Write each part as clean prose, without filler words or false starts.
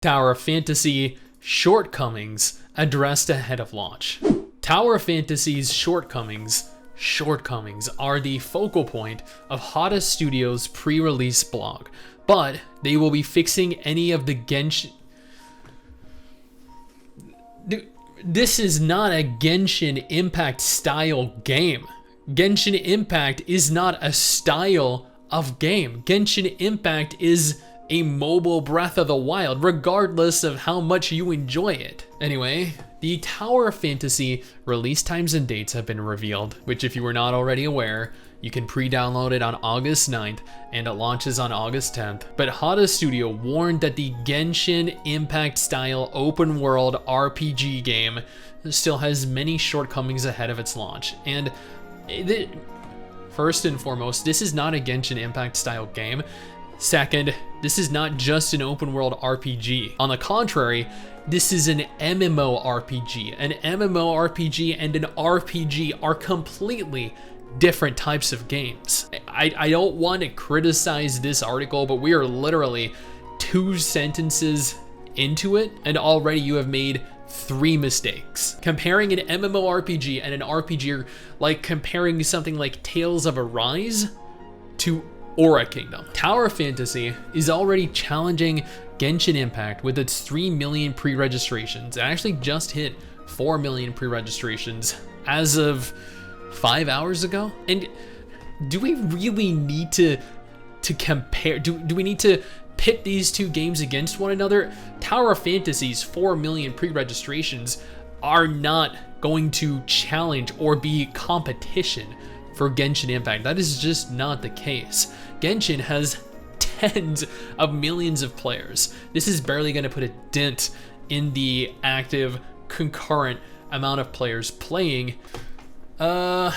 Tower of Fantasy shortcomings addressed ahead of launch. Tower of Fantasy's shortcomings are the focal point of Hada Studios' pre-release blog, but they will be fixing any of the Genshin... This is not a Genshin Impact style game. Genshin Impact is not a style of game. Genshin Impact is a mobile Breath of the Wild, regardless of how much you enjoy it. Anyway, the Tower of Fantasy release times and dates have been revealed, which if you were not already aware, you can pre-download it on August 9th and it launches on August 10th. But Hada Studio warned that the Genshin Impact style open world RPG game still has many shortcomings ahead of its launch. And first and foremost, this is not a Genshin Impact style game. Second, this is not just an open world RPG. On the contrary, this is an MMORPG. An MMORPG and an RPG are completely different types of games. I don't want to criticize this article, but we are literally 2 sentences into it, and already you have made 3 mistakes. Comparing an MMORPG and an RPG are like comparing something like Tales of Arise to Aura Kingdom. Tower of Fantasy is already challenging Genshin Impact with its 3 million pre-registrations. It actually just hit 4 million pre-registrations as of 5 hours ago. And do we really need to compare? Do we need to pit these 2 games against one another? Tower of Fantasy's 4 million pre-registrations are not going to challenge or be competition for Genshin Impact. That is just not the case. Genshin has tens of millions of players. This is barely going to put a dent in the active, concurrent amount of players playing. Set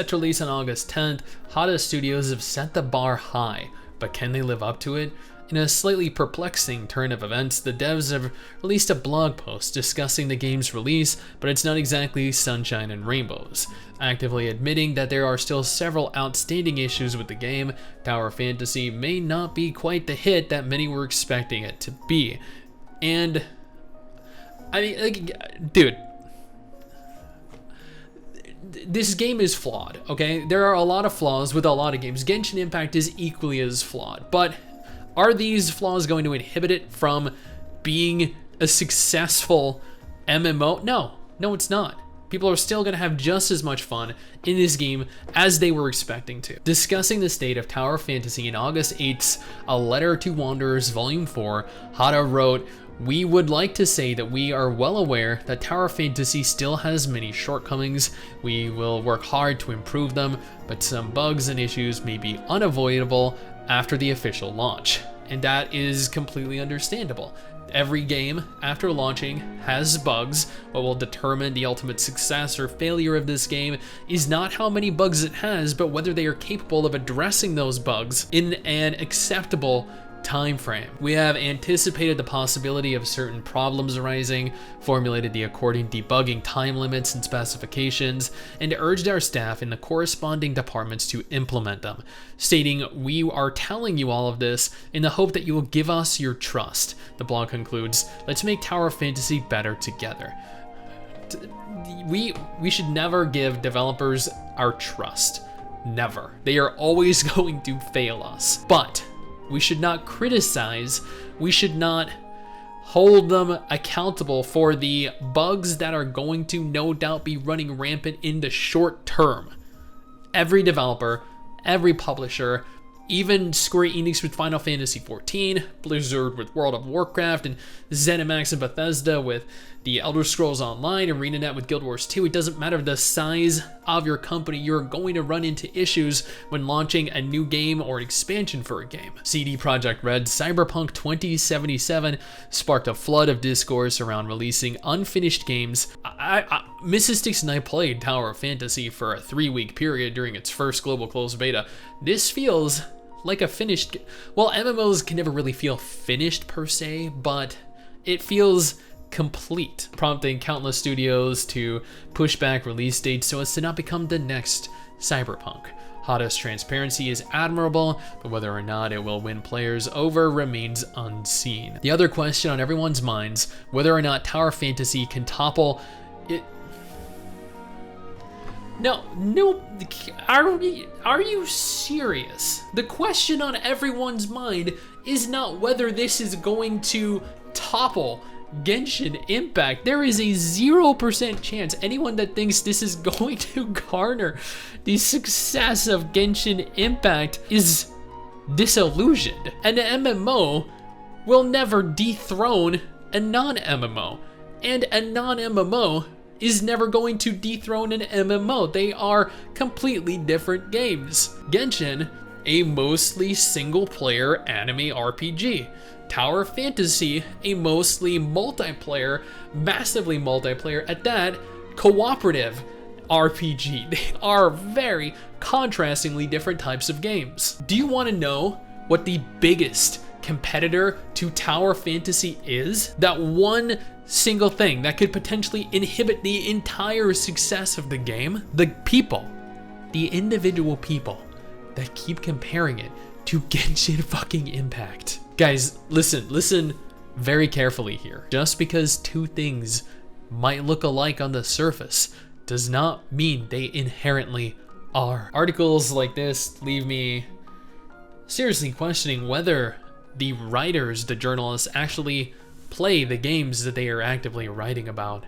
to release on August 10th, Hada Studios have set the bar high, but can they live up to it? In a slightly perplexing turn of events, the devs have released a blog post discussing the game's release, but it's not exactly sunshine and rainbows. Actively admitting that there are still several outstanding issues with the game, Tower of Fantasy may not be quite the hit that many were expecting it to be. And, I mean, like, dude, this game is flawed, okay? There are a lot of flaws with a lot of games. Genshin Impact is equally as flawed, but are these flaws going to inhibit it from being a successful MMO? No, it's not. People are still going to have just as much fun in this game as they were expecting to. Discussing the state of Tower of Fantasy in August 8th's A Letter to Wanderers Volume 4, Hada wrote, "We would like to say that we are well aware that Tower of Fantasy still has many shortcomings. We will work hard to improve them, but some bugs and issues may be unavoidable after the official launch." And that is completely understandable. Every game after launching has bugs. What will determine the ultimate success or failure of this game is not how many bugs it has, but whether they are capable of addressing those bugs in an acceptable time frame. We have anticipated the possibility of certain problems arising, formulated the according debugging time limits and specifications, and urged our staff in the corresponding departments to implement them, stating, "We are telling you all of this in the hope that you will give us your trust." The blog concludes, "Let's make Tower of Fantasy better together." We should never give developers our trust. Never. They are always going to fail us. But we should not criticize, we should not hold them accountable for the bugs that are going to no doubt be running rampant in the short term. Every developer, every publisher, even Square Enix with Final Fantasy XIV, Blizzard with World of Warcraft, and ZeniMax and Bethesda with the Elder Scrolls Online, ArenaNet with Guild Wars 2, it doesn't matter the size of your company, you're going to run into issues when launching a new game or an expansion for a game. CD Projekt Red's Cyberpunk 2077 sparked a flood of discourse around releasing unfinished games. Mrs. Stix and I played Tower of Fantasy for a 3-week period during its first global closed beta. This feels like a finished, well, MMOs can never really feel finished per se, but it feels complete, prompting countless studios to push back release dates so as to not become the next Cyberpunk. Hottest transparency is admirable, but whether or not it will win players over remains unseen. The other question on everyone's minds, whether or not Tower Fantasy can topple it. No, are you serious? The question on everyone's mind is not whether this is going to topple Genshin Impact. There is a 0% chance anyone that thinks this is going to garner the success of Genshin Impact is disillusioned. An MMO will never dethrone a non-MMO, and a non-MMO is never going to dethrone an MMO. They are completely different games. Genshin, a mostly single-player anime RPG. Tower Fantasy, a mostly multiplayer, massively multiplayer at that, cooperative RPG. They are very contrastingly different types of games. Do you want to know what the biggest competitor to Tower Fantasy is? That one single thing that could potentially inhibit the entire success of the game? The people, the individual people that keep comparing it to Genshin fucking Impact. Guys, listen very carefully here. Just because two things might look alike on the surface does not mean they inherently are. Articles like this leave me seriously questioning whether the writers, the journalists, actually play the games that they are actively writing about.